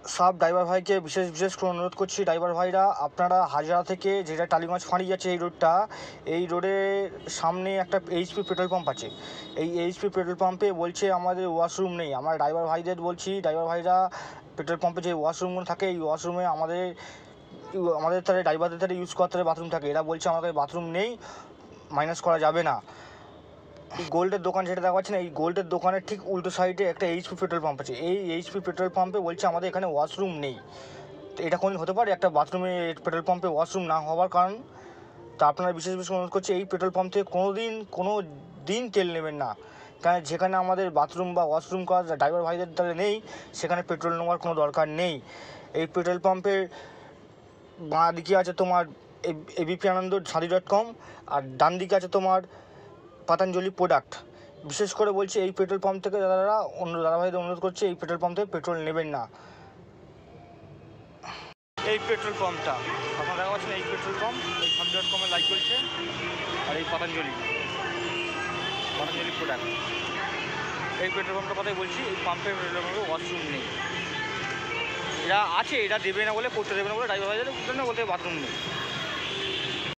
সব ড্রাইভার ভাইকে বিশেষ করে অনুরোধ করছি, ড্রাইভার ভাইরা আপনারা হাজরা থেকে যেটা টালিগঞ্জ ফাঁড়ি যাচ্ছে এই রোডটা, এই রোডের সামনে একটা এইচপি পেট্রোল পাম্প আছে। এই এইচপি পেট্রোল পাম্পে বলছে আমাদের ওয়াশরুম নেই। আমরা ড্রাইভার ভাইদের বলছি, ড্রাইভার ভাইরা পেট্রোল পাম্পে যে ওয়াশরুমগুলো থাকে এই ওয়াশরুমে আমাদের তাহলে ড্রাইভারদের তাহলে ইউজ করতে বাথরুম থাকে, এরা বলছে আমাদের বাথরুম নেই, মাইনাস করা যাবে না। এই গোল্ডের দোকান যেটা দেখা যাচ্ছে না, এই গোল্ডের দোকানের ঠিক উল্টো সাইডে একটা এইচপি পেট্রোল পাম্প আছে। এই এইচপি পেট্রোল পাম্পে বলছে আমাদের এখানে ওয়াশরুম নেই। তো এটা কোনদিন হতে পারে একটা বাথরুমে পেট্রোল পাম্পে ওয়াশরুম না হওয়ার কারণ? তা আপনারা বিশেষ অনুরোধ করছি এই পেট্রোল পাম্প থেকে কোনো দিন তেল নেবেন না, কারণ যেখানে আমাদের বাথরুম বা ওয়াশরুম করা ড্রাইভার ভাইদের তাহলে নেই, সেখানে পেট্রোল নেওয়ার কোনো দরকার নেই। এই পেট্রোল পাম্পের বাঁ দিকে আছে তোমার এবিপি আনন্দ শাদি.com, আর ডান দিকে আছে তোমার পতঞ্জলি প্রোডাক্ট। বিশেষ করে বলছি এই পেট্রোল পাম্প থেকে দাদাভাইদের অনুরোধ করছি এই পেট্রোল পাম্প থেকে পেট্রোল নেবেন না। এই পেট্রোল পাম্পটা আপনারা দেখা পাচ্ছেন, এই পেট্রোল পাম্প এই শাদি.com-এ লাইক চলছে, আর এই পতঞ্জলি প্রোডাক্ট, এই পেট্রোল পাম্পটার কথাই বলছি। এই পাম্পের পেট্রোল পাম্পে ওয়াশরুম নেই, এরা আছে, এরা দেবে না বলে, করতে দেবে না বলে ড্রাইভার ভাইদের বলতে বাথরুম নেই।